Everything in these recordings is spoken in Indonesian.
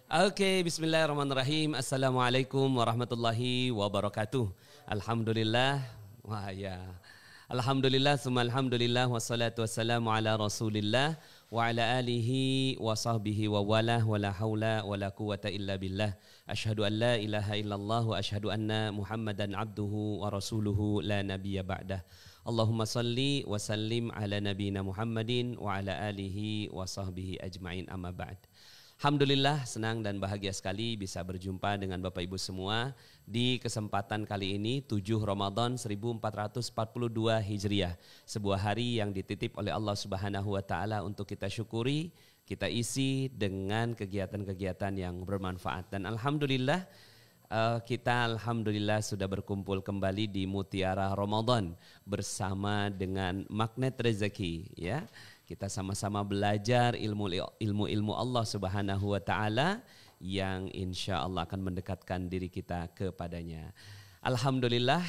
Oke, bismillahirrahmanirrahim. Assalamualaikum warahmatullahi wabarakatuh. Alhamdulillah. Wah ya. Alhamdulillah, summa alhamdulillah, wassalatu wassalamu ala rasulillah wa ala alihi wa sahbihi wa wala wa la hawla wa la quwata illa billah. Ashhadu an la ilaha illallah wa ashhadu anna Muhammadan abduhu wa rasuluhu la nabiyya ba'dah. Allahumma salli wa sallim ala nabiyina Muhammadin wa ala alihi wa sahbihi ajma'in, amma ba'd. Alhamdulillah, senang dan bahagia sekali bisa berjumpa dengan Bapak Ibu semua di kesempatan kali ini 7 Ramadan 1442 Hijriah. Sebuah hari yang dititip oleh Allah Subhanahu wa taala untuk kita syukuri, kita isi dengan kegiatan-kegiatan yang bermanfaat. Dan alhamdulillah kita sudah berkumpul kembali di Mutiara Ramadan bersama dengan Magnet Rezeki, ya. Kita sama-sama belajar ilmu Allah Subhanahu wa taala yang insya Allah akan mendekatkan diri kita kepadanya. Alhamdulillah,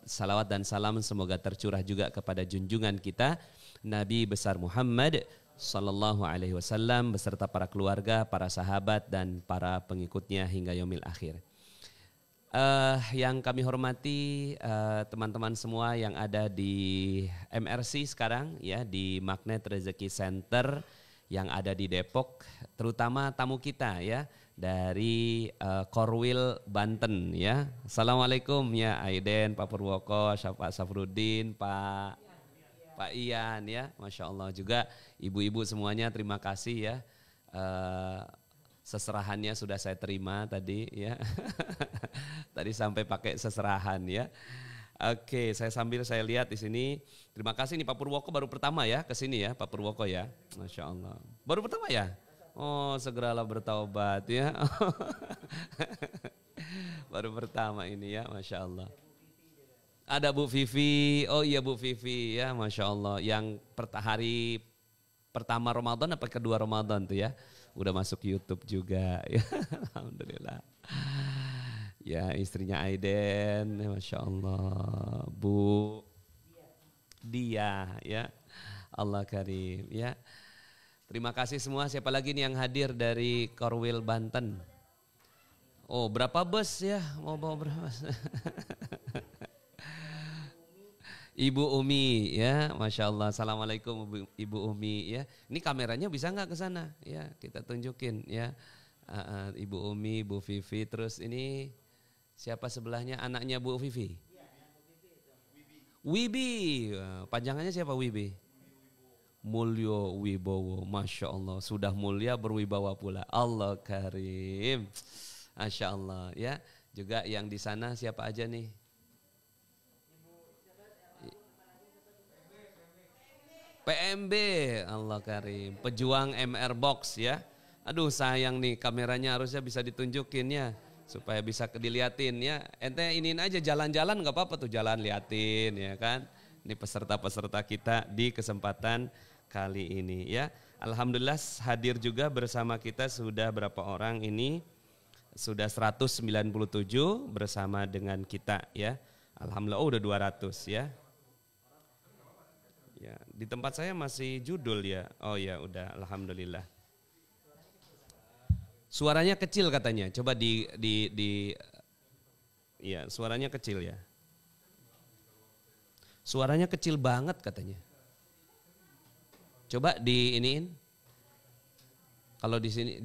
salawat dan salam semoga tercurah juga kepada junjungan kita Nabi besar Muhammad sallallahu alaihi wasallam beserta para keluarga, para sahabat dan para pengikutnya hingga yaumil akhir. Yang kami hormati teman-teman semua yang ada di MRC sekarang, ya, di Magnet Rezeki Center yang ada di Depok, terutama tamu kita, ya, dari Korwil Banten, ya. Assalamualaikum ya Aiden, Pak Purwoko, Pak Safruddin, Pak Ian, ya, Masya Allah, juga ibu-ibu semuanya terima kasih, ya. Seserahannya sudah saya terima tadi, ya. Tadi sampai pakai seserahan, ya. Oke, saya lihat di sini. Terima kasih nih Pak Purwoko baru pertama ya ke sini, ya, Pak Purwoko, ya. Masya Allah. Baru pertama ya? Oh, segeralah bertaubat, ya. Baru pertama ini, ya, Masya Allah. Ada Bu Vivi. Oh iya, Bu Vivi, ya, Masya Allah. Yang hari pertama Ramadan apa kedua Ramadan tuh, ya. Udah masuk YouTube juga, ya. Alhamdulillah. Ya, istrinya Aiden, Masya Allah, Bu Dia, ya. Allah karim, ya. Terima kasih semua. Siapa lagi nih yang hadir dari Korwil Banten? Oh, berapa bus, ya? Mau bawa berapa? Ibu Umi, ya, Masya Allah. Assalamualaikum Ibu Umi, ya. Ini kameranya bisa nggak ke sana, ya? Kita tunjukin, ya. Ibu Umi, Bu Vivi, terus ini siapa sebelahnya, anaknya Bu Vivi? Wibi, panjangannya siapa Wibi? Mulyo Wibowo, Masya Allah. Sudah mulia berwibawa pula. Allah karim, Masya Allah, ya. Juga yang di sana siapa aja nih? PMB, Allah karim, pejuang MR Box, ya. Aduh sayang nih, kameranya harusnya bisa ditunjukin, ya, supaya bisa diliatin, ya. Ente iniin aja jalan-jalan, nggak apa-apa tuh, jalan liatin, ya kan. Ini peserta-peserta kita di kesempatan kali ini, ya. Alhamdulillah hadir juga bersama kita sudah berapa orang ini? Sudah 197 bersama dengan kita, ya. Alhamdulillah, oh, udah 200, ya. Ya, di tempat saya masih judul, ya. Oh ya, udah, alhamdulillah. Suaranya kecil katanya. Coba ya, suaranya kecil, ya. Suaranya kecil banget katanya. Coba iniin. Kalau di sini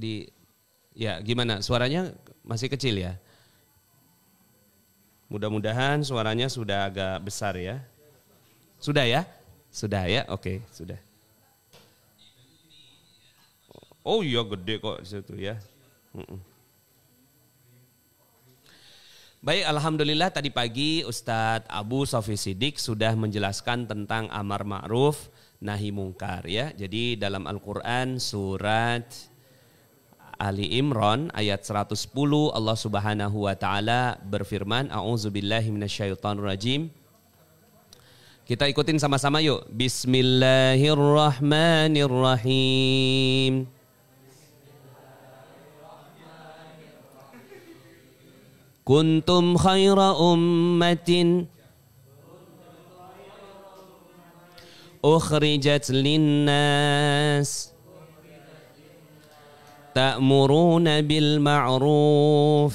ya, gimana? Suaranya masih kecil, ya. Mudah-mudahan suaranya sudah agak besar, ya. Sudah, ya? Sudah, ya, oke, sudah. Oh iya, gede kok di situ, ya. Baik, alhamdulillah tadi pagi Ustadz Abu Sofi Siddiq sudah menjelaskan tentang amar ma'ruf nahi mungkar, ya. Jadi dalam Al-Quran surat Ali Imran ayat 110 Allah Subhanahu wa taala berfirman, a'udzubillahi minasyaitonirrajim. Kita ikutin sama-sama yuk. Bismillahirrahmanirrahim. Kuntum khaira ummatin ukhrijat linnas ta'muruna bil ma'ruf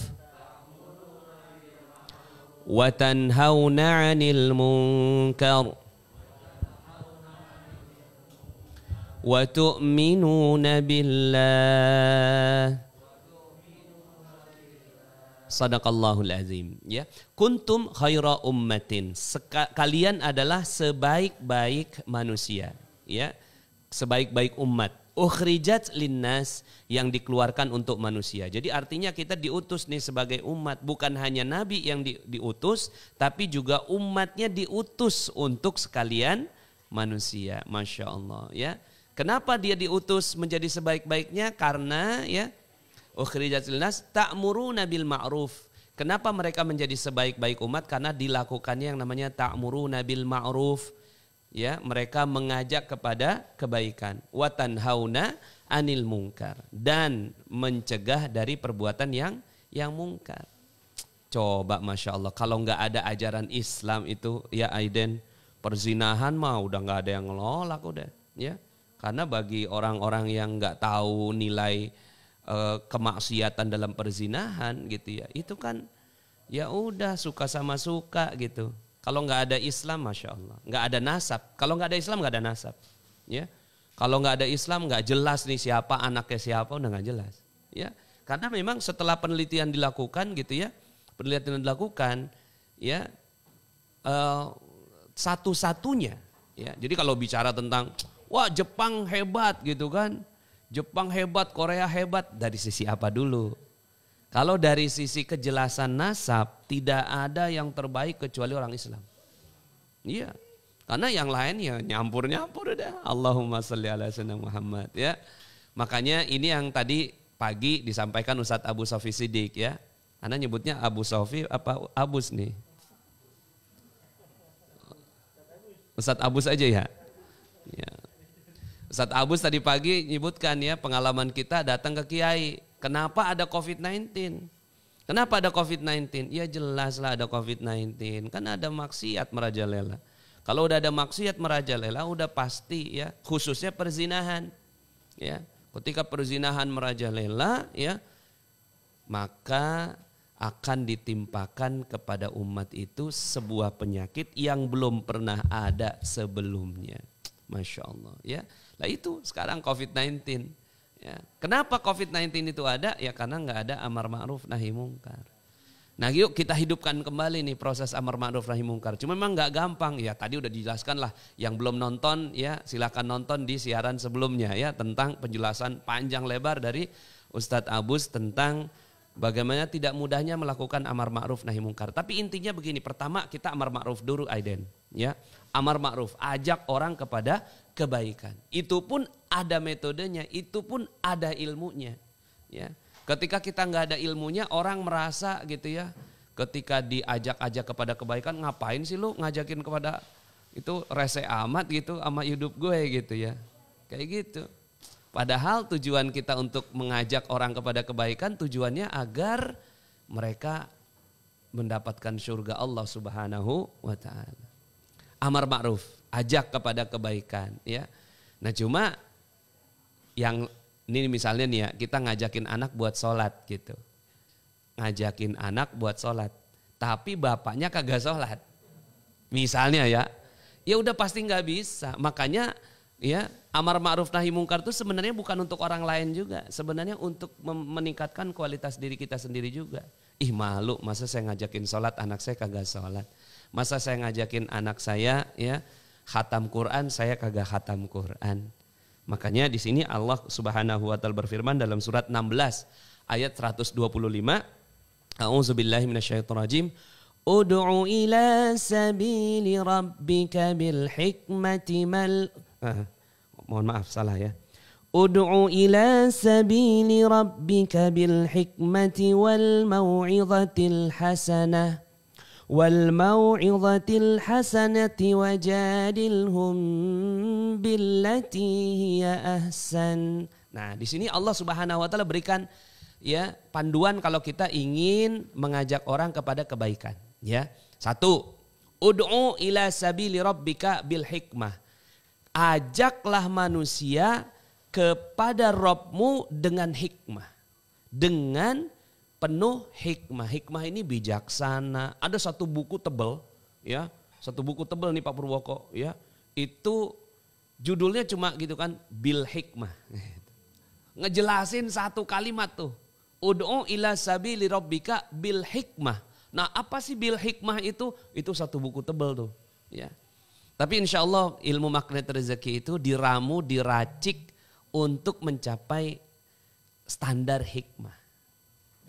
wa tanhauna 'anil munkar wa tu'minuna billah. Sadaqallahul azim. Ya, kuntum khaira ummatin. Kalian adalah sebaik-baik manusia, ya. Sebaik-baik umat. Ukhrijat linnas, yang dikeluarkan untuk manusia. Jadi artinya kita diutus nih sebagai umat, bukan hanya nabi yang diutus, tapi juga umatnya diutus untuk sekalian manusia. Masya Allah, ya. Kenapa dia diutus menjadi sebaik-baiknya? Karena ya ukhrijat linnas ta'muruna bil ma'ruf. Kenapa mereka menjadi sebaik-baik umat? Karena dilakukannya yang namanya ta'muruna bil ma'ruf. Ya, mereka mengajak kepada kebaikan. Wa tanhauna 'anil munkar, dan mencegah dari perbuatan yang mungkar. Coba Masya Allah, kalau nggak ada ajaran Islam itu ya Aiden, perzinahan mah udah nggak ada yang ngelolak udah, ya. Karena bagi orang-orang yang nggak tahu nilai kemaksiatan dalam perzinahan gitu ya, itu kan ya udah suka sama suka gitu. Kalau nggak ada Islam, Masya Allah, nggak ada nasab. Kalau nggak ada Islam, nggak ada nasab, ya. Kalau nggak ada Islam, nggak jelas nih siapa anaknya siapa, udah nggak jelas, ya. Karena memang setelah penelitian dilakukan gitu ya, ya satu-satunya, ya. Jadi kalau bicara tentang wah Jepang hebat gitu kan, Jepang hebat, Korea hebat, dari sisi apa dulu? Kalau dari sisi kejelasan nasab, tidak ada yang terbaik kecuali orang Islam. Iya, karena yang lain ya nyampur-nyampur udah. Allahumma sholli ala sayyidina Muhammad, ya. Makanya ini yang tadi pagi disampaikan Ustadz Abu Sofi Siddiq, ya. Anda nyebutnya Abu Sofi apa Abus nih? Ustadz Abus aja ya. Ya. Ustadz Abus tadi pagi nyebutkan ya pengalaman kita datang ke Kiai. Kenapa ada COVID-19? Kenapa ada COVID-19? Ya jelaslah ada COVID-19. Kan ada maksiat merajalela. Kalau udah ada maksiat merajalela udah pasti ya, khususnya perzinahan. Ya, ketika perzinahan merajalela ya, maka akan ditimpakan kepada umat itu sebuah penyakit yang belum pernah ada sebelumnya. Masya Allah, ya. Nah itu sekarang COVID-19. Ya. Kenapa COVID-19 itu ada? Ya karena nggak ada amar ma'ruf nahi mungkar. Nah yuk kita hidupkan kembali nih proses amar ma'ruf nahi mungkar. Cuma memang nggak gampang. Ya tadi udah dijelaskan lah. Yang belum nonton ya silakan nonton di siaran sebelumnya ya, tentang penjelasan panjang lebar dari Ustadz Abus tentang bagaimana tidak mudahnya melakukan amar ma'ruf nahi mungkar. Tapi intinya begini, pertama kita amar ma'ruf dulu Aiden, ya. Amar ma'ruf, ajak orang kepada kebaikan. Itu pun ada metodenya, itu pun ada ilmunya, ya. Ketika kita nggak ada ilmunya, orang merasa gitu ya, ketika diajak-ajak kepada kebaikan, ngapain sih lu ngajakin kepada itu, rese amat gitu sama hidup gue gitu ya. Kayak gitu. Padahal tujuan kita untuk mengajak orang kepada kebaikan, tujuannya agar mereka mendapatkan surga Allah Subhanahu wa ta'ala. Amar ma'ruf, ajak kepada kebaikan, ya. Nah cuma yang ini misalnya nih ya, kita ngajakin anak buat sholat gitu. Ngajakin anak buat sholat, tapi bapaknya kagak sholat. Misalnya ya udah pasti nggak bisa. Makanya ya amar ma'ruf nahi mungkar itu sebenarnya bukan untuk orang lain juga. Sebenarnya untuk meningkatkan kualitas diri kita sendiri juga. Ih malu, masa saya ngajakin sholat anak saya kagak sholat. Masa saya ngajakin anak saya ya khatam Quran, saya kagak khatam Quran. Makanya di sini Allah Subhanahu wa taala berfirman dalam surat 16 ayat 125. A'udzubillahi minasyaitonirrajim. Ud'u ila sabili rabbika bil hikmati mohon maaf salah ya. Ud'u ila sabili rabbika bil hikmati wal mau'izatil hasanah wajadilhum billati hiya ahsan. Nah, di sini Allah Subhanahu wa taala berikan ya panduan kalau kita ingin mengajak orang kepada kebaikan, ya. 1. Ud'u ila sabili rabbika bil hikmah. Ajaklah manusia kepada Robmu dengan hikmah. Dengan penuh hikmah. Hikmah ini bijaksana. Ada satu buku tebal, ya, satu buku tebal nih Pak Purwoko, ya, itu judulnya cuma gitu kan, bil hikmah. Ngejelasin satu kalimat tuh, ud'u ila sabili rabbika bil hikmah. Nah apa sih bil hikmah itu? Itu satu buku tebal tuh, ya. Tapi insya Allah ilmu magnet rezeki itu diramu, diracik untuk mencapai standar hikmah.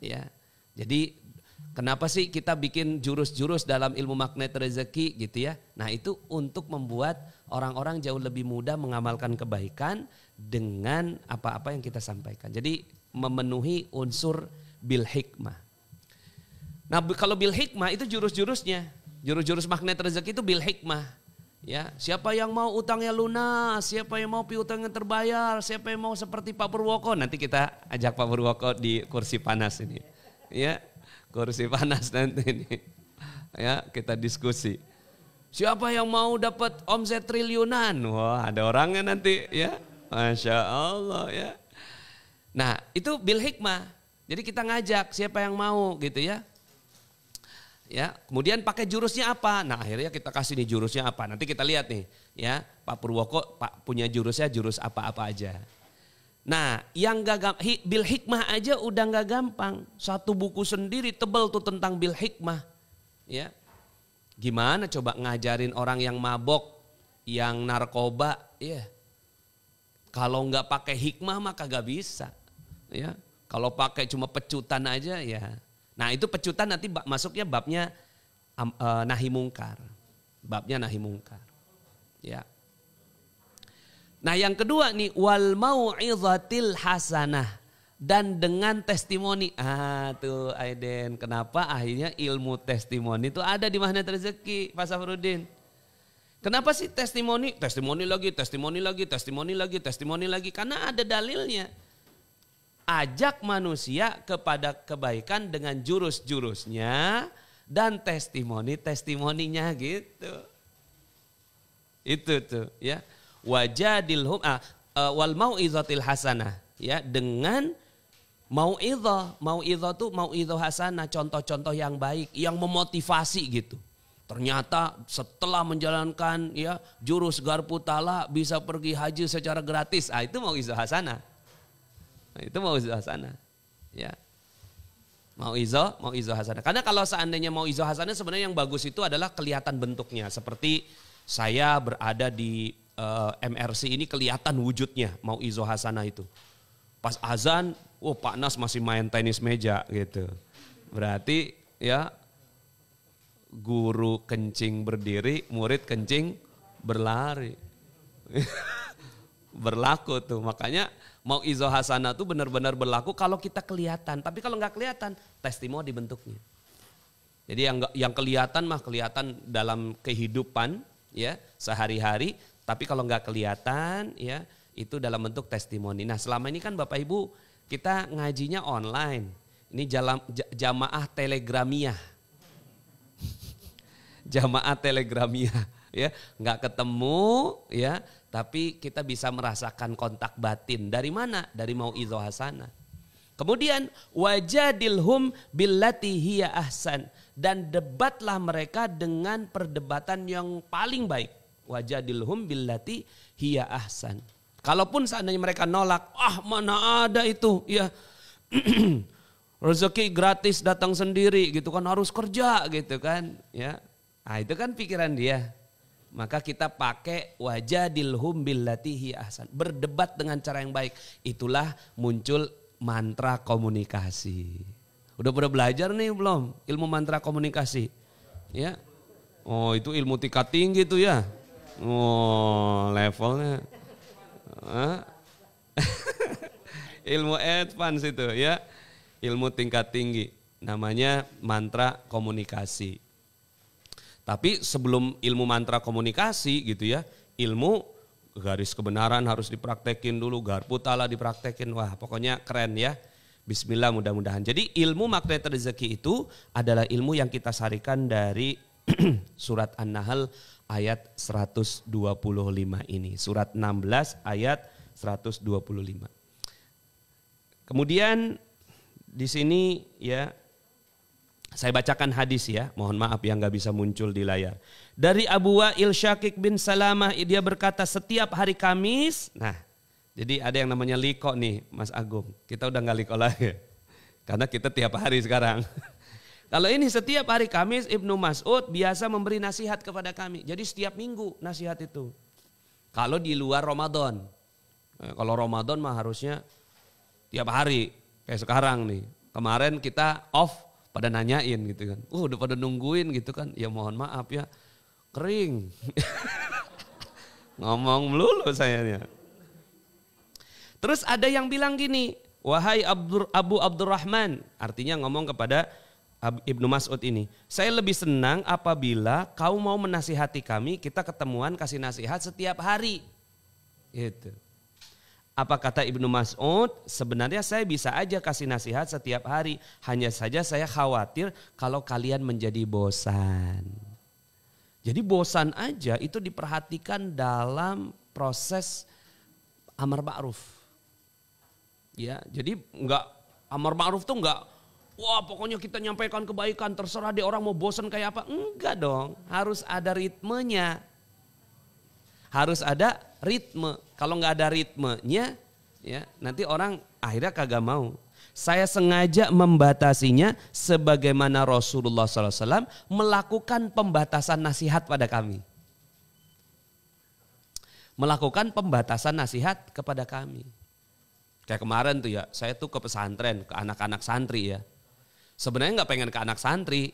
Ya, jadi kenapa sih kita bikin jurus-jurus dalam ilmu magnet rezeki gitu ya? Nah itu untuk membuat orang-orang jauh lebih mudah mengamalkan kebaikan dengan apa-apa yang kita sampaikan. Jadi memenuhi unsur bil hikmah. Nah kalau bil hikmah itu jurus-jurusnya, jurus-jurus magnet rezeki itu bil hikmah. Ya, siapa yang mau utangnya lunas, siapa yang mau piutangnya terbayar, siapa yang mau seperti Pak Purwoko, nanti kita ajak Pak Purwoko di kursi panas ini. Ya, kursi panas nanti ini. Ya, kita diskusi. Siapa yang mau dapat omset triliunan? Wah, ada orangnya nanti ya. Masya Allah ya. Nah, itu bil hikmah. Jadi kita ngajak siapa yang mau gitu ya. Ya, kemudian pakai jurusnya apa? Nah, akhirnya kita kasih nih jurusnya apa. Nanti kita lihat nih, ya, Pak Purwoko punya jurusnya jurus apa-apa aja. Nah, yang gak bil hikmah aja udah gak gampang. Satu buku sendiri tebal tuh tentang bil hikmah. Ya. Gimana coba ngajarin orang yang mabok, yang narkoba, ya. Kalau nggak pakai hikmah maka gak bisa. Ya. Kalau pakai cuma pecutan aja ya. Nah itu pecutan nanti masuknya babnya nahi mungkar. Babnya nahi mungkar. Ya. Nah yang kedua nih wal mau'izatil hasanah. Dan dengan testimoni. Tuh Aiden, kenapa akhirnya ilmu testimoni itu ada di magnet rezeki Pak Safruddin. Kenapa sih testimoni? Testimoni lagi, testimoni lagi, testimoni lagi, testimoni lagi. Karena ada dalilnya. Ajak manusia kepada kebaikan dengan jurus-jurusnya dan testimoni-testimoninya gitu. Itu tuh ya. Wajadilhum wal mau'izatil hasanah ya, dengan mau'izah tuh mau'izah hasanah, contoh-contoh yang baik yang memotivasi gitu. Ternyata setelah menjalankan ya jurus garpu tala bisa pergi haji secara gratis. Itu mau'izah hasanah. Nah, itu mau'izah hasanah. Ya. Mau'izah hasanah. Karena kalau seandainya mau'izah hasanah sebenarnya yang bagus itu adalah kelihatan bentuknya. Seperti saya berada di MRC ini kelihatan wujudnya mau'izah hasanah itu. Pas azan, Pak Nas masih main tenis meja gitu. Berarti ya guru kencing berdiri, murid kencing berlari. Berlaku tuh, makanya mau'izah hasanah tuh benar-benar berlaku kalau kita kelihatan. Tapi kalau nggak kelihatan, testimoni bentuknya. Jadi yang kelihatan mah kelihatan dalam kehidupan ya sehari-hari. Tapi kalau nggak kelihatan ya itu dalam bentuk testimoni. Nah selama ini kan Bapak Ibu kita ngajinya online. Ini jamaah telegramiyah. Jamaah telegramiyah ya, nggak ketemu ya. Tapi kita bisa merasakan kontak batin. Dari mana? Dari mau'izah hasanah. Kemudian wajadilhum billati hiya ahsan. Dan debatlah mereka dengan perdebatan yang paling baik. Wajadilhum billati hiya ahsan. Kalaupun seandainya mereka nolak, mana ada itu ya. Rezeki gratis datang sendiri gitu kan, harus kerja gitu kan ya. Nah itu kan pikiran dia. Maka kita pakai wajadilhum billati hiya ahsan. Berdebat dengan cara yang baik. Itulah muncul mantra komunikasi. Udah pada belajar nih belum ilmu mantra komunikasi? Ya. Oh itu ilmu tingkat tinggi tuh ya. Oh levelnya. Ilmu advance itu ya. Ilmu tingkat tinggi. Namanya mantra komunikasi. Tapi sebelum ilmu mantra komunikasi gitu ya, ilmu garis kebenaran harus dipraktekin dulu, garpu tala dipraktekin. Wah pokoknya keren ya. Bismillah mudah-mudahan. Jadi ilmu magnet rezeki itu adalah ilmu yang kita sarikan dari surat An-Nahl ayat 125 ini. Surat 16 ayat 125. Kemudian di sini ya saya bacakan hadis ya, mohon maaf yang nggak bisa muncul di layar. Dari Abu Wa'il Syakik bin Salamah, dia berkata setiap hari Kamis, nah jadi ada yang namanya liko nih Mas Agung, kita udah nggak liko lagi, karena kita tiap hari sekarang. Kalau ini setiap hari Kamis Ibnu Mas'ud biasa memberi nasihat kepada kami, jadi setiap minggu nasihat itu. Kalau di luar Ramadan, kalau Ramadan mah harusnya tiap hari, kayak sekarang nih, kemarin kita off, pada nanyain gitu kan. Udah pada nungguin gitu kan. Ya mohon maaf ya. Kering. Ngomong melulu sayanya. Terus ada yang bilang gini. Wahai Abu Abdurrahman. Artinya ngomong kepada Ibnu Mas'ud ini. Saya lebih senang apabila kau mau menasihati kami. Kita ketemuan kasih nasihat setiap hari. Gitu. Apa kata Ibnu Mas'ud? Sebenarnya saya bisa aja kasih nasihat setiap hari. Hanya saja saya khawatir kalau kalian menjadi bosan. Jadi bosan aja itu diperhatikan dalam proses amar ma'ruf. Ya, jadi enggak amar ma'ruf tuh enggak wah pokoknya kita nyampaikan kebaikan terserah deh orang mau bosan kayak apa. Enggak dong, harus ada ritmenya. Harus ada ritme. Kalau nggak ada ritmenya, ya nanti orang akhirnya kagak mau. Saya sengaja membatasinya sebagaimana Rasulullah SAW melakukan pembatasan nasihat pada kami. Melakukan pembatasan nasihat kepada kami. Kayak kemarin tuh ya, saya tuh ke pesantren, ke anak-anak santri ya. Sebenarnya nggak pengen ke anak santri,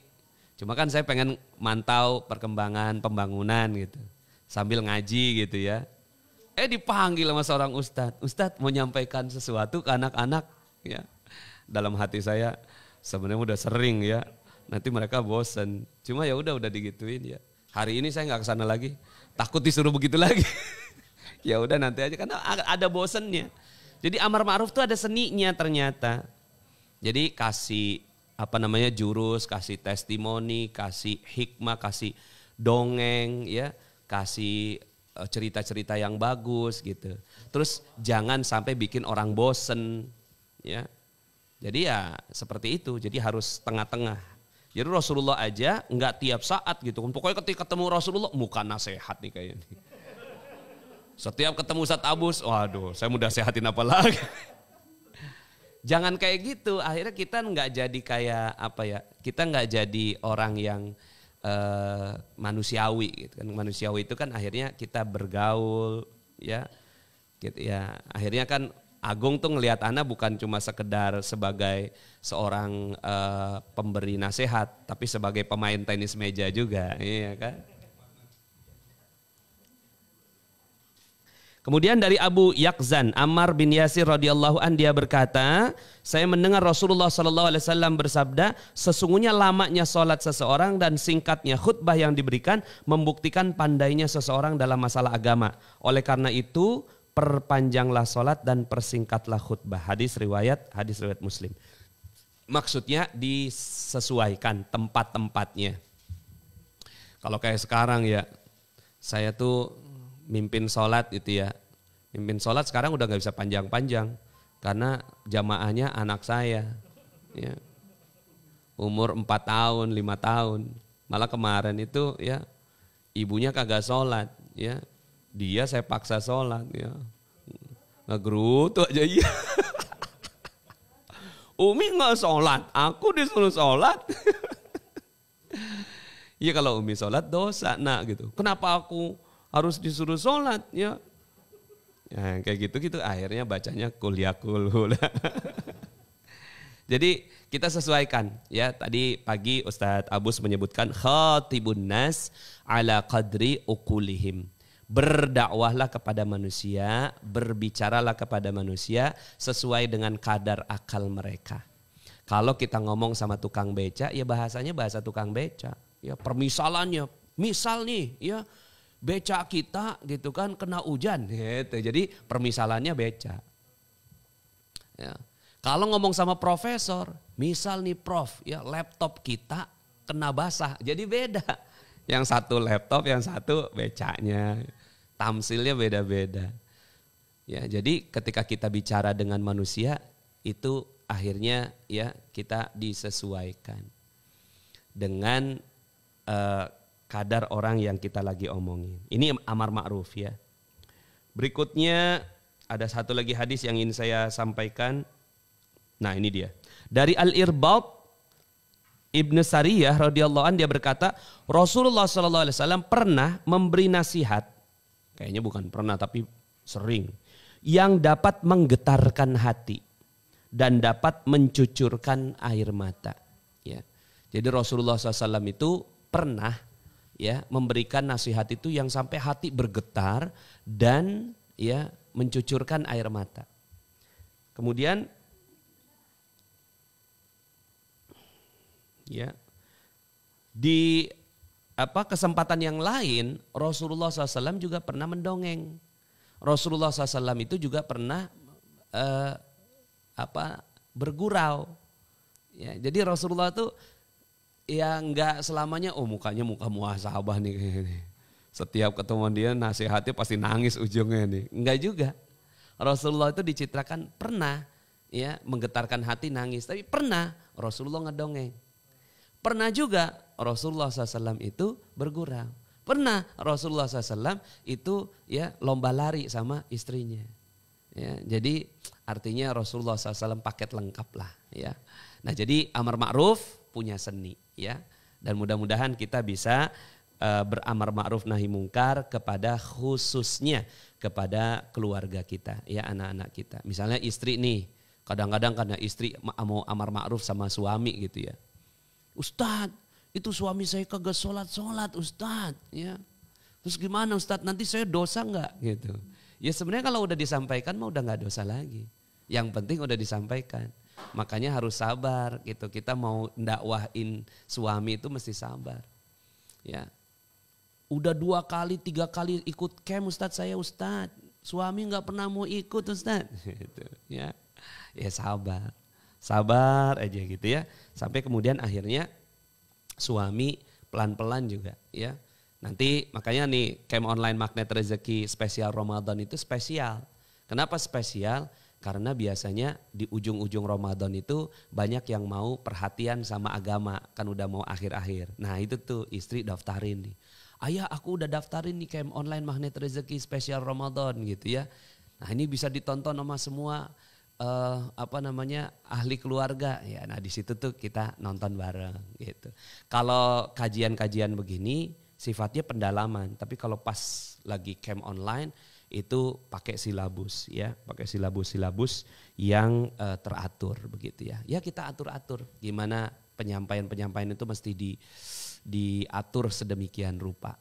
cuma kan saya pengen mantau perkembangan pembangunan gitu. Sambil ngaji gitu ya. Dipanggil sama seorang ustadz. Ustadz mau nyampaikan sesuatu ke anak-anak. Ya. Dalam hati saya sebenarnya udah sering ya. Nanti mereka bosen. Cuma ya udah digituin ya. Hari ini saya nggak kesana lagi. Takut disuruh begitu lagi. Ya udah nanti aja karena ada bosennya. Jadi amar ma'ruf tuh ada seninya ternyata. Jadi kasih jurus, kasih testimoni, kasih hikmah, kasih dongeng ya. Kasih cerita-cerita yang bagus gitu. Terus jangan sampai bikin orang bosen ya. Jadi ya seperti itu. Jadi harus tengah-tengah. Jadi Rasulullah aja nggak tiap saat gitu. Pokoknya ketika ketemu Rasulullah muka nasihat nih kayaknya. Setiap ketemu Ustadz Abus, waduh saya mudah sehatin apa lagi. Jangan kayak gitu. Akhirnya kita nggak jadi kayak kita nggak jadi orang yang manusiawi gitu kan. Manusiawi itu kan akhirnya kita bergaul ya gitu ya. Akhirnya kan Agung tuh ngelihat Ana bukan cuma sekedar sebagai seorang pemberi nasihat, tapi sebagai pemain tenis meja juga, iya kan. Kemudian dari Abu Yaqzan Ammar bin Yasir radhiyallahu an dia berkata, saya mendengar Rasulullah sallallahu alaihi wasallam bersabda, sesungguhnya lamanya salat seseorang dan singkatnya khutbah yang diberikan membuktikan pandainya seseorang dalam masalah agama. Oleh karena itu, perpanjanglah salat dan persingkatlah khutbah. Hadis riwayat Muslim. Maksudnya disesuaikan tempat-tempatnya. Kalau kayak sekarang ya, saya tuh mimpin sholat itu ya. Mimpin sholat sekarang udah gak bisa panjang-panjang. Karena jamaahnya anak saya. Ya. Umur 4 tahun, 5 tahun. Malah kemarin itu ya ibunya kagak sholat. Ya. Dia saya paksa sholat. Ya. Ngegerutu aja iya. Umi gak sholat, aku disuruh sholat. Iya kalau Umi sholat dosa nak gitu. Kenapa aku harus disuruh sholat ya. Ya kayak gitu akhirnya bacanya kuliah kulhu. Jadi kita sesuaikan ya. Tadi pagi Ustadz Abus menyebutkan khatibun nas ala qadri uqulihim. Berdakwahlah kepada manusia, berbicaralah kepada manusia sesuai dengan kadar akal mereka. Kalau kita ngomong sama tukang beca ya bahasanya bahasa tukang beca. Ya permisalannya, misal nih ya beca kita gitu kan kena hujan gitu. Jadi permisalannya beca. Ya. Kalau ngomong sama profesor, misal nih prof, ya laptop kita kena basah. Jadi beda. Yang satu laptop, yang satu becanya. Tamsilnya beda-beda. Ya, jadi ketika kita bicara dengan manusia itu akhirnya ya kita disesuaikan dengan kadar orang yang kita lagi omongin. Ini amar ma'ruf ya. Berikutnya ada satu lagi hadis yang ingin saya sampaikan. Nah ini dia. Dari Al-Irbad Ibnu Sariyah radhiyallahu anhu dia berkata, Rasulullah sallallahu alaihi wasallam pernah memberi nasihat. Kayaknya bukan pernah tapi sering. Yang dapat menggetarkan hati dan dapat mencucurkan air mata. Ya. Jadi Rasulullah SAW itu pernah ya memberikan nasihat itu yang sampai hati bergetar dan ya mencucurkan air mata. Kemudian ya di kesempatan yang lain Rasulullah SAW juga pernah mendongeng. Rasulullah SAW itu juga pernah bergurau. Ya, jadi Rasulullah itu ya nggak selamanya mukanya muka muhasabah nih. Setiap ketemu dia nasihatnya pasti nangis ujungnya nih. Enggak juga. Rasulullah itu dicitrakan pernah ya menggetarkan hati nangis, tapi pernah Rasulullah ngedongeng. Pernah juga Rasulullah SAW itu bergurau. Pernah Rasulullah SAW itu ya lomba lari sama istrinya. Ya, jadi artinya Rasulullah SAW paket lengkap lah ya. Nah jadi amar ma'ruf punya seni ya. Dan mudah-mudahan kita bisa beramar ma'ruf nahi mungkar kepada khususnya kepada keluarga kita ya, anak-anak kita. Misalnya istri nih, kadang-kadang karena istri mau amar ma'ruf sama suami gitu ya. Ustadz, itu suami saya kagak sholat Ustadz ya. Terus gimana Ustadz, nanti saya dosa enggak gitu. Ya sebenarnya kalau udah disampaikan mah udah enggak dosa lagi. Yang penting udah disampaikan. Makanya harus sabar gitu. Kita mau ndakwahin suami itu mesti sabar. Ya. Udah 2 kali 3 kali ikut camp Ustadz saya Ustadz. Suami enggak pernah mau ikut Ustadz. Gitu, ya. Ya sabar. Sabar aja gitu ya. Sampai kemudian akhirnya suami pelan-pelan juga ya. Nanti makanya nih camp online Magnet Rezeki spesial Ramadan itu spesial. Kenapa spesial? Karena biasanya di ujung-ujung Ramadan itu banyak yang mau perhatian sama agama. Kan udah mau akhir-akhir. Nah itu tuh istri daftarin nih. Ayah aku udah daftarin nih camp online Magnet Rezeki spesial Ramadan gitu ya. Nah ini bisa ditonton sama semua ahli keluarga ya. Nah di situ tuh kita nonton bareng gitu. Kalau kajian-kajian begini sifatnya pendalaman, tapi kalau pas lagi camp online itu pakai silabus ya, pakai silabus yang teratur begitu ya. Ya kita atur-atur gimana penyampaian itu mesti diatur sedemikian rupa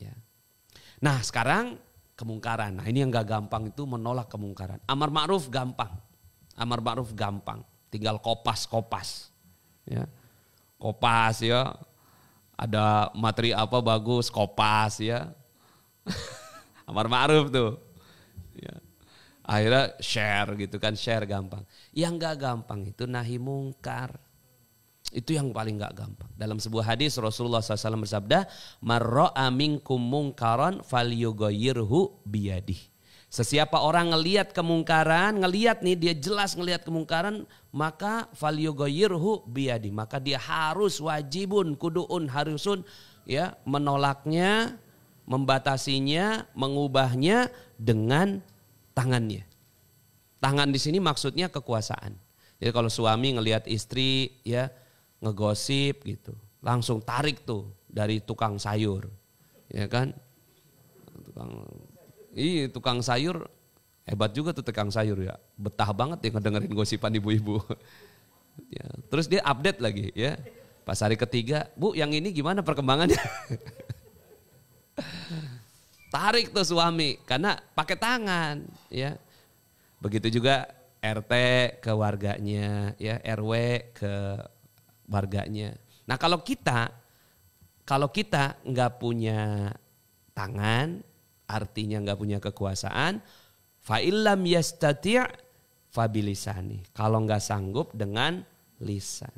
ya. Nah sekarang kemungkaran. Nah ini yang gak gampang itu menolak kemungkaran. Amar ma'ruf gampang. Amar ma'ruf gampang, tinggal kopas. Ya. Kopas ya. Ada materi apa bagus, kopas ya. Amar ma'ruf tuh. Ya. Akhirnya share gitu kan, share gampang. Yang gak gampang itu nahi mungkar. Itu yang paling gak gampang. Dalam sebuah hadis Rasulullah SAW bersabda, "Marra'a minkum mungkaran falyughayyirhu biyadihi." Sesiapa orang ngelihat kemungkaran, ngelihat nih dia jelas ngelihat kemungkaran, maka falyughayyirhu biyadi, maka dia harus wajibun kuduun harusun ya menolaknya, membatasinya, mengubahnya dengan tangannya. Tangan di sini maksudnya kekuasaan. Jadi kalau suami ngelihat istri ya ngegosip gitu, langsung tarik tuh dari tukang sayur. Ya kan? Tukang sayur hebat juga tuh tukang sayur ya. Betah banget ya ngedengerin gosipan ibu-ibu. Ya, terus dia update lagi ya. Pas hari ketiga, Bu yang ini gimana perkembangannya? Tarik tuh suami karena pakai tangan ya. Begitu juga RT ke warganya ya, RW ke warganya. Nah kalau kita nggak punya tangan, artinya nggak punya kekuasaan, fa illam yastati' fa bilisani. Kalau nggak sanggup dengan lisan.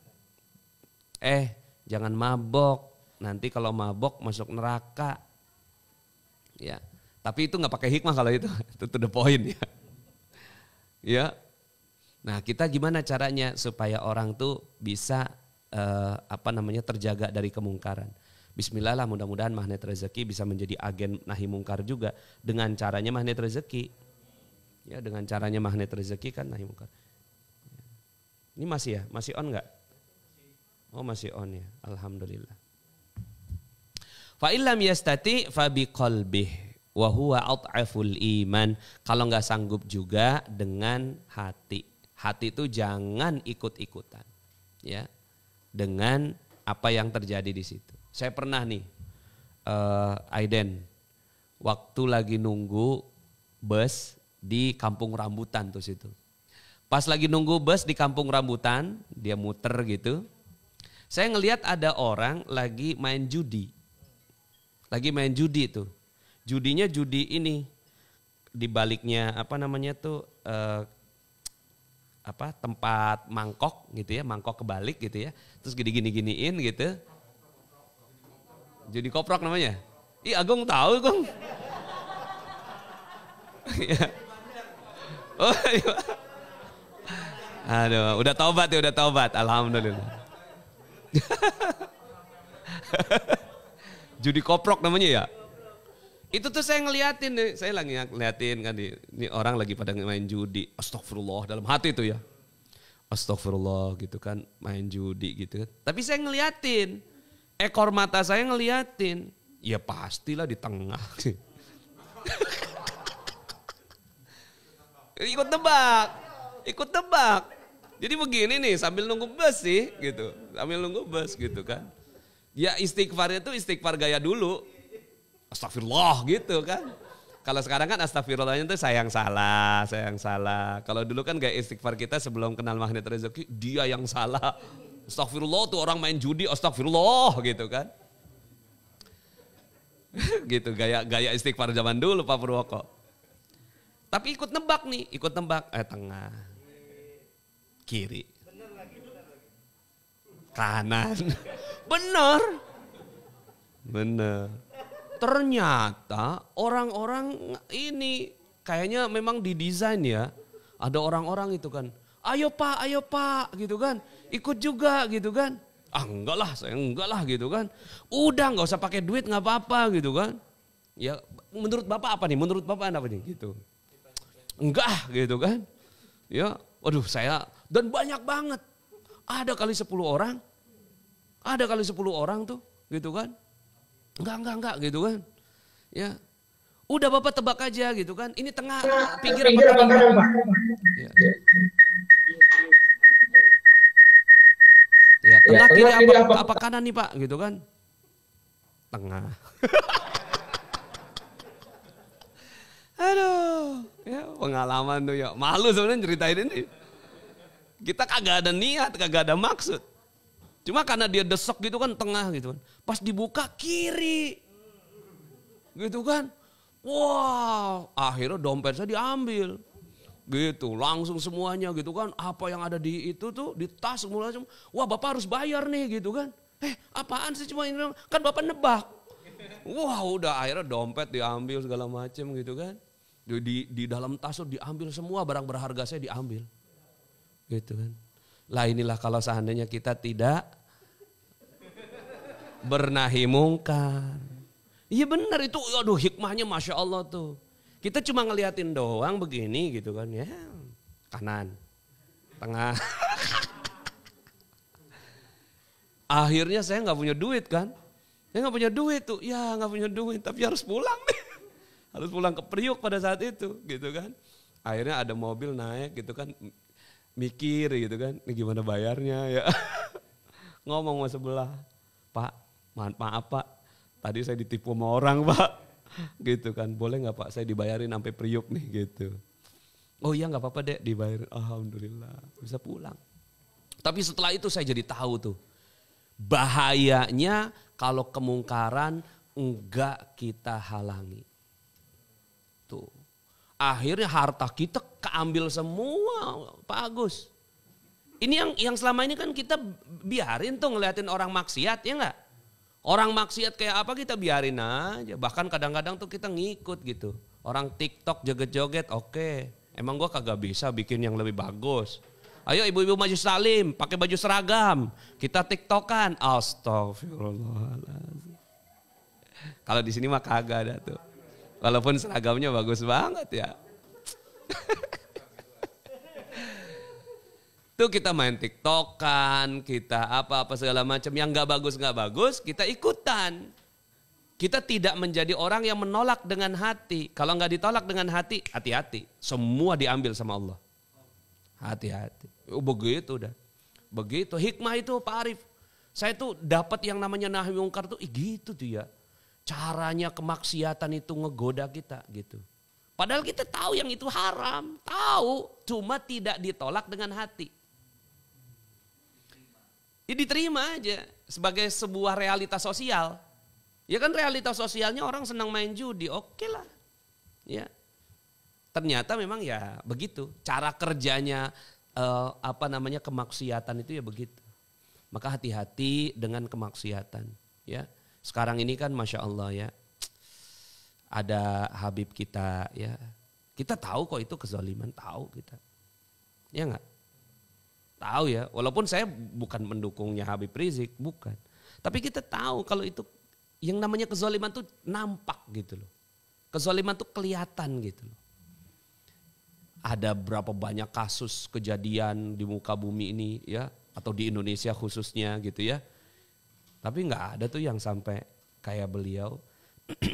Jangan mabok. Nanti kalau mabok masuk neraka. Ya. Tapi itu nggak pakai hikmah kalau itu to the point ya. Ya. Nah, kita gimana caranya supaya orang tuh bisa terjaga dari kemungkaran. Bismillah lah, mudah-mudahan magnet rezeki bisa menjadi agen nahi mungkar juga dengan caranya magnet rezeki. Ya, dengan caranya magnet rezeki kan nahi mungkar. Ini masih on enggak? Oh, masih on ya. Alhamdulillah. Fa illam yastati fa biqalbih wa huwa adhaful iman. Kalau enggak sanggup juga dengan hati. Hati itu jangan ikut-ikutan. Ya. Dengan apa yang terjadi di situ. Saya pernah nih, Aiden, waktu lagi nunggu bus di Kampung Rambutan tuh situ. Pas lagi nunggu bus di Kampung Rambutan, dia muter gitu. Saya ngelihat ada orang lagi main judi. Lagi main judi tuh. Judinya judi ini. Di baliknya tempat mangkok gitu ya, mangkok kebalik gitu ya. Terus gini-giniin gitu. Judi koprok namanya. Ih, Agung tahu, Agung. Oh, iya. Aduh, udah taubat. Alhamdulillah. Judi koprok namanya ya. Itu tuh saya ngeliatin nih, saya lagi ngeliatin kan ini orang lagi pada main judi. Astagfirullah dalam hati itu ya. Astagfirullah gitu kan, main judi gitu. Tapi saya ngeliatin. Ekor mata saya ngeliatin, ya pastilah di tengah. Ikut tebak. Jadi begini nih sambil nunggu bus sih gitu. Sambil nunggu bus gitu kan. Ya istighfarnya tuh istighfar gaya dulu. Astagfirullah gitu kan. Kalau sekarang kan astagfirullahnya tuh sayang salah. Kalau dulu kan gaya istighfar kita sebelum kenal magnet rezeki, dia yang salah. Astagfirullah tuh orang main judi, astagfirullah gitu kan. Gitu gaya istighfar zaman dulu Pak Purwoko. Tapi ikut nebak, tengah. Kiri. Kanan. Bener. Ternyata orang-orang ini kayaknya memang didesain ya. Ada orang-orang itu kan. Ayo pak gitu kan. Ikut juga gitu kan. Enggak lah gitu kan. Udah gak usah pakai duit gak apa-apa gitu kan. Ya menurut bapak apa nih? Gitu. Enggak gitu kan. Ya waduh dan banyak banget. Ada kali 10 orang tuh gitu kan. Enggak gitu kan. Ya. Udah bapak tebak aja gitu kan. Ini tengah pinggir apa kanan pak? Ya. Ya, tengah kiri apa kanan nih Pak gitu kan? Tengah. Aduh, ya pengalaman tuh ya. Malu sebenarnya ceritain ini. Kita kagak ada niat, kagak ada maksud. Cuma karena dia desek gitu kan tengah gitu kan. Pas dibuka kiri. Gitu kan. Wah, akhirnya dompet saya diambil. Gitu, langsung semuanya gitu kan. Apa yang ada di itu tuh, di tas semua langsung. Wah bapak harus bayar nih gitu kan. Apaan sih cuma ini, kan bapak nebak. Wah udah akhirnya dompet diambil segala macem gitu kan. Di dalam tas tuh diambil semua barang berharga saya diambil. Gitu kan. Lah inilah kalau seandainya kita tidak bernahi mungkar. Iya benar itu, aduh hikmahnya Masya Allah tuh. Kita cuma ngeliatin doang begini gitu kan ya. Kanan, tengah. Akhirnya saya gak punya duit kan. Saya gak punya duit tuh. Ya gak punya duit tapi harus pulang nih. Harus pulang ke Priuk pada saat itu gitu kan. Akhirnya ada mobil naik gitu kan. Mikir gitu kan. Ini gimana bayarnya ya. Ngomong sama sebelah. Pak maaf Pak. Tadi saya ditipu sama orang Pak. Gitu kan, boleh gak Pak saya dibayarin sampai Priuk nih gitu. Oh iya gak apa-apa dek dibayarin, alhamdulillah bisa pulang. Tapi setelah itu saya jadi tahu tuh bahayanya kalau kemungkaran enggak kita halangi. Tuh akhirnya harta kita keambil semua Pak Agus. Ini yang selama ini kan kita biarin tuh ngeliatin orang maksiat ya enggak. Orang maksiat kayak apa kita biarin aja. Bahkan kadang-kadang tuh kita ngikut gitu. Orang TikTok joget-joget oke. Emang gue kagak bisa bikin yang lebih bagus. Ayo ibu-ibu Majelis Taklim pakai baju seragam. Kita tiktokan. Astagfirullahaladzim. Kalau di sini mah kagak ada tuh. Walaupun seragamnya bagus banget ya. Tuh kita main tiktokan, kita apa-apa segala macam. Yang gak bagus, kita ikutan. Kita tidak menjadi orang yang menolak dengan hati. Kalau gak ditolak dengan hati, hati-hati. Semua diambil sama Allah. Hati-hati. Begitu udah. Begitu. Hikmah itu Pak Arif. Saya tuh dapat yang namanya nahi mungkar tuh gitu tuh ya. Caranya kemaksiatan itu ngegoda kita gitu. Padahal kita tahu yang itu haram. Tahu. Cuma tidak ditolak dengan hati. Ya diterima aja sebagai sebuah realitas sosial. Ya kan realitas sosialnya orang senang main judi, oke lah. Ya. Ternyata memang ya begitu. Cara kerjanya kemaksiatan itu ya begitu. Maka hati-hati dengan kemaksiatan. Ya. Sekarang ini kan Masya Allah ya. Ada Habib kita ya. Kita tahu kok itu kezaliman, tahu kita. Ya enggak? Tahu ya, walaupun saya bukan mendukungnya Habib Rizik, bukan. Tapi kita tahu kalau itu yang namanya kezaliman tuh nampak gitu loh. Kezaliman tuh kelihatan gitu loh. Ada berapa banyak kasus kejadian di muka bumi ini ya, atau di Indonesia khususnya gitu ya. Tapi nggak ada tuh yang sampai kayak beliau.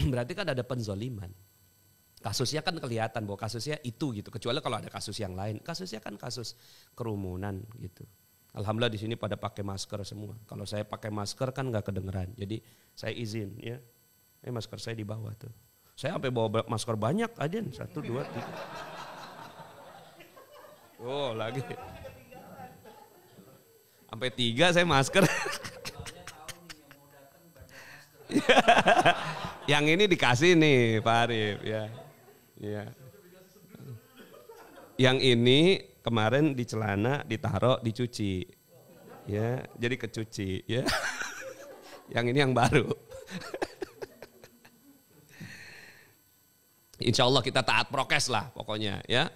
Berarti kan ada penzaliman. Kasusnya kan kelihatan bahwa kasusnya itu gitu. Kecuali kalau ada kasus yang lain. Kasusnya kan kasus kerumunan gitu. Alhamdulillah di sini pada pakai masker semua. Kalau saya pakai masker kan nggak kedengeran. Jadi saya izin ya. Masker saya di bawah tuh. Saya sampai bawa masker banyak aja. 1, 2, 3. Oh lagi. Sampai 3 saya masker. Yang ini dikasih nih Pak Arif ya. Ya. Yang ini kemarin di celana ditaruh dicuci. Ya, jadi kecuci ya. Yang ini yang baru. Insya Allah kita taat prokes lah pokoknya ya.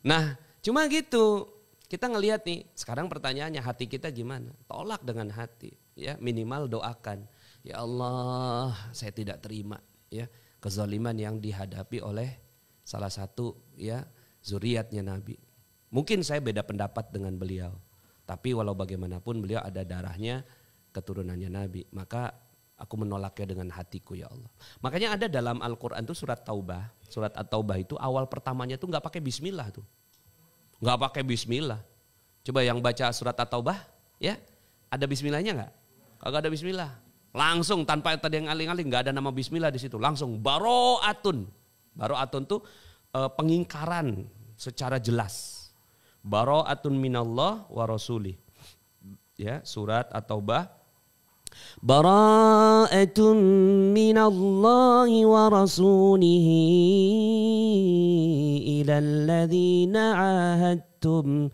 Nah cuma gitu. Kita ngelihat nih sekarang pertanyaannya hati kita gimana? Tolak dengan hati ya, minimal doakan. Ya Allah saya tidak terima ya kezaliman yang dihadapi oleh salah satu ya zuriatnya Nabi. Mungkin saya beda pendapat dengan beliau. Tapi walau bagaimanapun beliau ada darahnya keturunannya Nabi. Maka aku menolaknya dengan hatiku ya Allah. Makanya ada dalam Al-Quran itu surat Taubah. Surat At-Taubah itu awal pertamanya tuh gak pakai bismillah tuh. Gak pakai bismillah. Coba yang baca surat At-Taubah ya. Ada bismillahnya gak? Kagak ada bismillah. Langsung tanpa tadi yang aling-aling gak ada nama bismillah di situ. Langsung baro'atun. Baro'atun itu pengingkaran secara jelas. Baro'atun minallah wa rasulih. Ya, surat At-Taubah. Baro'atun minallahi wa rasulihi ilalladzina ahadtum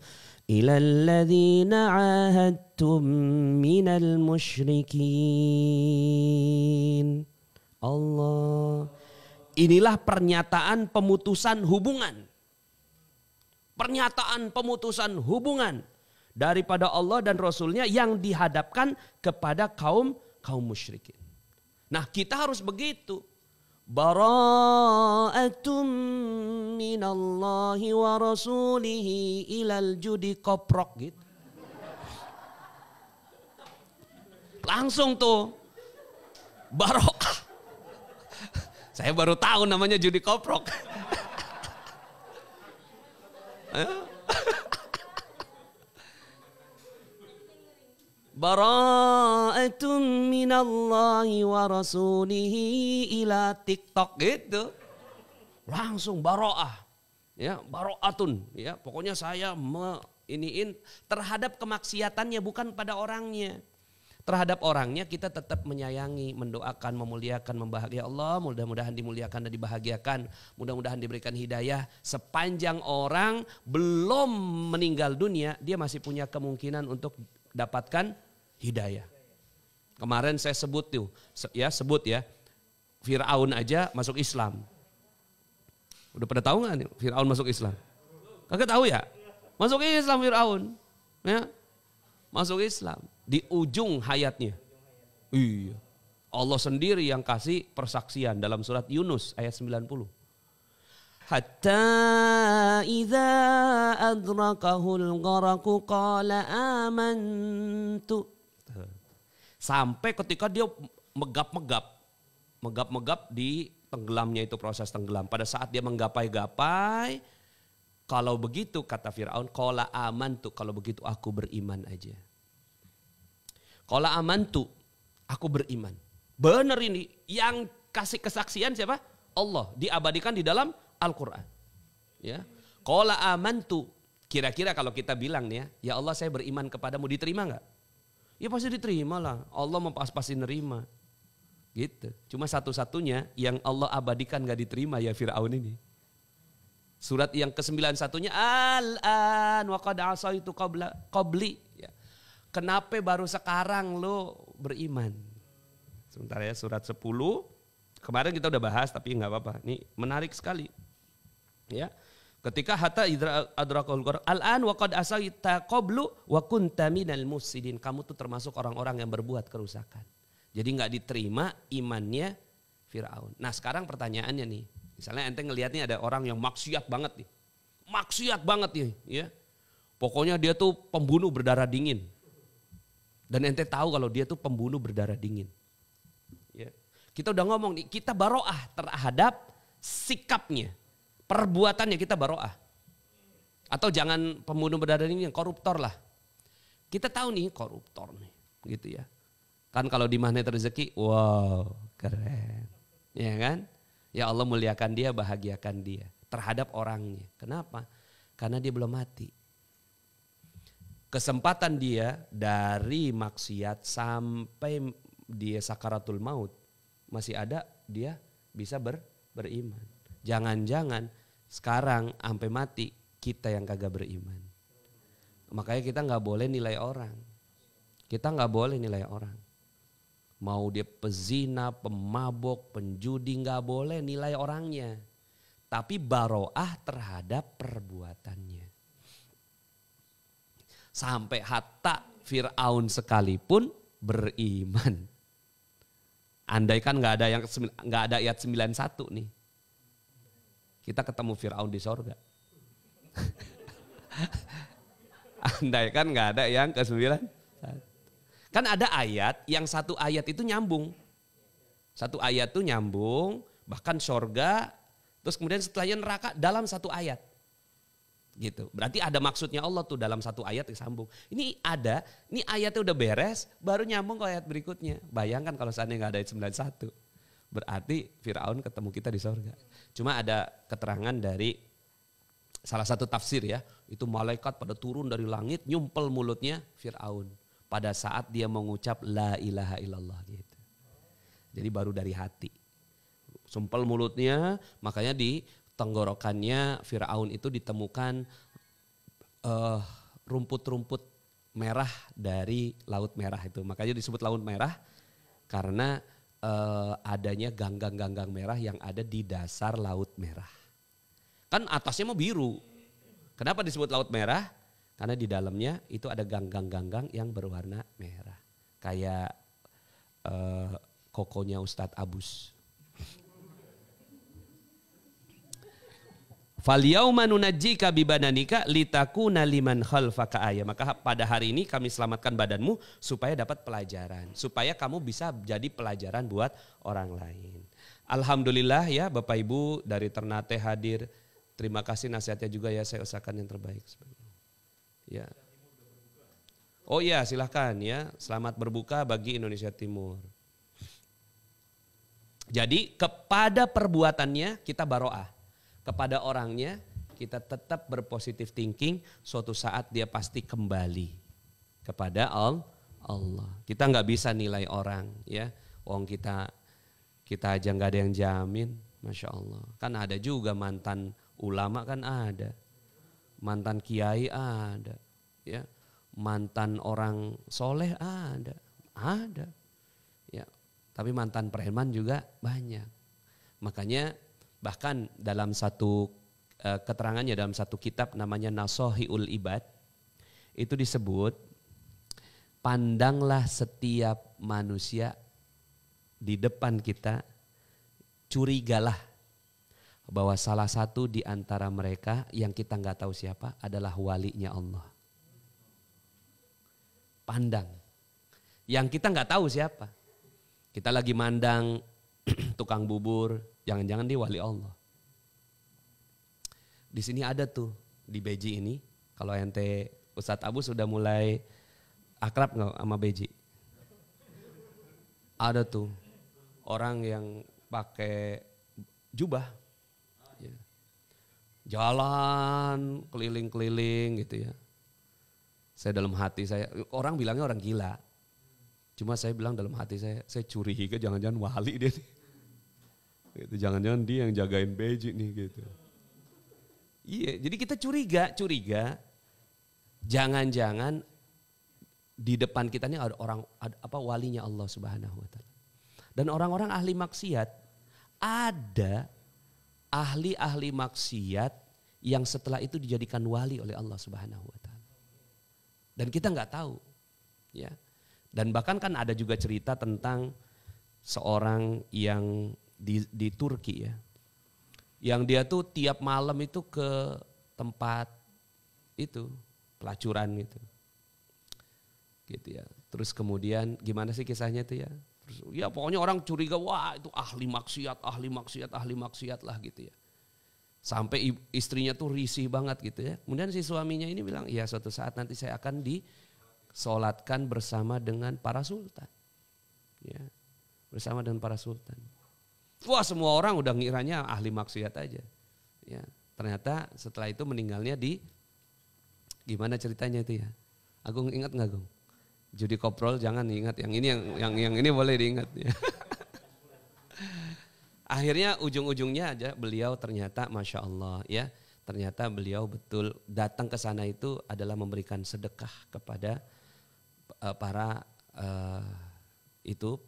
minal musyrikin. Allah. Inilah pernyataan pemutusan hubungan. Pernyataan pemutusan hubungan daripada Allah dan Rasulnya yang dihadapkan kepada kaum musyrikin. Nah kita harus begitu. Bara'atum minallahi wa rasulihi ilal judi koprok gitu. Langsung tuh. Bara'ah. Saya baru tahu namanya judi koprok. Bara'atun minallahi wa rasulihi ila TikTok gitu. Langsung bara'ah. Ya, bara'atun ya. Pokoknya saya iniin terhadap kemaksiatannya bukan pada orangnya. Terhadap orangnya kita tetap menyayangi, mendoakan, memuliakan, membahagia Allah. Mudah-mudahan dimuliakan dan dibahagiakan. Mudah-mudahan diberikan hidayah. Sepanjang orang belum meninggal dunia, dia masih punya kemungkinan untuk dapatkan hidayah. Kemarin saya sebut ya, Fir'aun aja masuk Islam. Udah pada tahu nggak nih Fir'aun masuk Islam? Kagak tahu ya? Masuk Islam Fir'aun. Ya. Masuk Islam. Di ujung hayatnya. Iya. Allah sendiri yang kasih persaksian dalam surat Yunus ayat 90. Hatta idza adrakahul gharaqu qala amantu. Sampai ketika dia megap-megap di tenggelamnya itu, proses tenggelam. Pada saat dia menggapai-gapai, kalau begitu kata Fir'aun, qala amantu, kalau begitu aku beriman aja. Qala amantu, aku beriman. Benar ini, yang kasih kesaksian siapa? Allah, diabadikan di dalam Al-Quran. Ya. Qala amantu, kira-kira kalau kita bilang nih ya Allah saya beriman kepadamu, diterima enggak? Ya pasti diterima lah, Allah pasti nerima. Gitu. Cuma satu-satunya yang Allah abadikan gak diterima ya Fir'aun ini. Surat yang ke-91-nya al-an wa qad asaitu qabli. Ya. Kenapa baru sekarang lo beriman? Sebentar ya, surat 10. Kemarin kita udah bahas tapi nggak apa-apa. Ini menarik sekali. Ya. Ketika hatta adrakul Qur'an al-an wa qad asaita qablu wa kunta minal mufsidin. Kamu tuh termasuk orang-orang yang berbuat kerusakan. Jadi nggak diterima imannya Fir'aun. Nah sekarang pertanyaannya nih, misalnya ente ngelihatnya ada orang yang maksiat banget nih, ya. Pokoknya dia tuh pembunuh berdarah dingin. Dan ente tahu kalau dia tuh pembunuh berdarah dingin. Ya. Kita udah ngomong nih, kita baro'ah terhadap sikapnya, perbuatannya kita baro'ah. Atau jangan pembunuh berdarah dingin, koruptor lah. Kita tahu nih koruptor nih, gitu ya. Kan kalau di magnet rezeki, wow keren. Ya kan? Ya Allah muliakan dia, bahagiakan dia. Terhadap orangnya. Kenapa? Karena dia belum mati. Kesempatan dia dari maksiat sampai dia sakaratul maut. Masih ada dia bisa beriman. Jangan-jangan sekarang sampai mati kita yang kagak beriman. Makanya kita gak boleh nilai orang. Kita gak boleh nilai orang. Mau dia pezina, pemabok, penjudi, gak boleh nilai orangnya. Tapi baro'ah terhadap perbuatannya. Sampai hatta Fir'aun sekalipun beriman. Andaikan gak ada ayat 91 nih. Kita ketemu Fir'aun di sorga. Andaikan gak ada yang ke-91. Kan ada ayat yang satu ayat itu nyambung. Satu ayat itu nyambung, bahkan sorga, terus kemudian setelahnya neraka dalam satu ayat. Gitu. Berarti ada maksudnya Allah tuh dalam satu ayat disambung. Ini ayatnya udah beres, baru nyambung ke ayat berikutnya. Bayangkan kalau seandainya gak ada ayat 91. Berarti Fir'aun ketemu kita di sorga. Cuma ada keterangan dari salah satu tafsir ya, itu malaikat pada turun dari langit nyumpel mulutnya Fir'aun. Pada saat dia mengucap la ilaha illallah gitu. Jadi baru dari hati. Sumpel mulutnya, makanya di tenggorokannya Fir'aun itu ditemukan rumput-rumput merah dari Laut Merah itu. Makanya disebut Laut Merah karena adanya ganggang-ganggang merah yang ada di dasar Laut Merah. Kan atasnya mau biru. Kenapa disebut Laut Merah? Karena di dalamnya itu ada ganggang-ganggang yang berwarna merah. Kayak kokonya Ustadz Abus. Falyauma nunajjika bibadanika litakuna liman khalfaka ayah. Maka pada hari ini kami selamatkan badanmu supaya dapat pelajaran. Supaya kamu bisa jadi pelajaran buat orang lain. Alhamdulillah ya Bapak Ibu dari Ternate hadir. Terima kasih nasihatnya juga ya, saya usahakan yang terbaik. Ya. Oh iya silahkan ya, selamat berbuka bagi Indonesia Timur. Jadi kepada perbuatannya kita baro'ah, kepada orangnya kita tetap berpositif thinking, suatu saat dia pasti kembali kepada Allah. Kita nggak bisa nilai orang ya, wong kita aja nggak ada yang jamin, masya Allah. Kan ada juga mantan ulama kan ada. Mantan kiai ada, ya, mantan orang soleh ada, ya. Tapi mantan preman juga banyak. Makanya bahkan dalam satu keterangannya dalam satu kitab namanya Nasohiul Ibad, itu disebut pandanglah setiap manusia di depan kita, curigalah bahwa salah satu di antara mereka yang kita nggak tahu siapa adalah walinya Allah. Pandang. Yang kita nggak tahu siapa. Kita lagi mandang tukang bubur, jangan-jangan dia wali Allah. Di sini ada tuh di Beji ini, kalau ente Ustadz Abu sudah mulai akrab nggak sama Beji? Ada tuh orang yang pakai jubah, ya. Jalan keliling-keliling gitu ya. Saya dalam hati saya, orang bilangnya orang gila. Cuma saya bilang dalam hati saya curiga jangan-jangan wali dia nih. Gitu, jangan-jangan dia yang jagain Beji nih gitu. Iya, jadi kita curiga. Jangan-jangan di depan kita ini ada orang walinya Allah Subhanahu wa taala. Dan orang-orang ahli maksiat, ada ahli-ahli maksiat yang setelah itu dijadikan wali oleh Allah Subhanahu wa taala. Dan kita nggak tahu. Ya. Dan bahkan kan ada juga cerita tentang seorang yang di Turki ya. Yang dia tuh tiap malam itu ke tempat itu pelacuran gitu. Gitu ya. Terus kemudian gimana sih kisahnya itu ya? Terus, ya pokoknya orang curiga wah itu ahli maksiat lah gitu ya. Sampai istrinya tuh risih banget gitu ya. Kemudian si suaminya ini bilang, ya suatu saat nanti saya akan disolatkan bersama dengan para sultan. Ya, bersama dengan para sultan. Wah semua orang udah ngiranya ahli maksiat aja. Ya, ternyata setelah itu meninggalnya di, gimana ceritanya itu ya? Agung ingat nggak Agung? Judi koprol jangan diingat, yang ini boleh diingat. Ya. Akhirnya ujung-ujungnya aja beliau ternyata Masya Allah ya, ternyata beliau betul datang ke sana itu adalah memberikan sedekah kepada para itu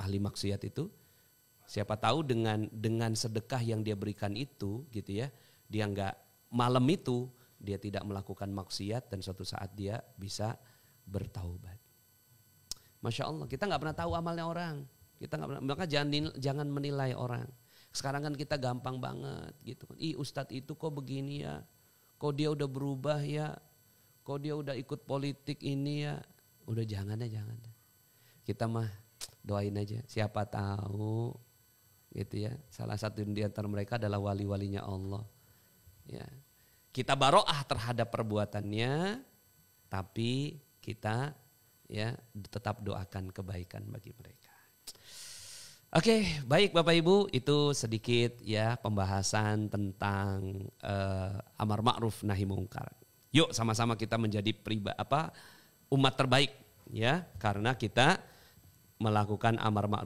ahli maksiat itu. Siapa tahu dengan sedekah yang dia berikan itu gitu ya, dia nggak malam itu dia tidak melakukan maksiat dan suatu saat dia bisa bertaubat. Masya Allah, kita nggak pernah tahu amalnya orang. Kita nggak pernah, maka jangan menilai orang. Sekarang kan kita gampang banget gitu kan. Ih Ustadz itu kok begini ya, kok dia udah berubah ya, kok dia udah ikut politik ini ya. Udah jangan. Kita mah doain aja. Siapa tahu gitu ya. Salah satu di antara mereka adalah wali-walinya Allah. Ya. Kita baroah terhadap perbuatannya, tapi kita ya tetap doakan kebaikan bagi mereka. Oke, baik Bapak Ibu, itu sedikit ya pembahasan tentang amar ma'ruf nahi mungkar. Yuk sama-sama kita menjadi umat terbaik ya, karena kita melakukan amar ma'ruf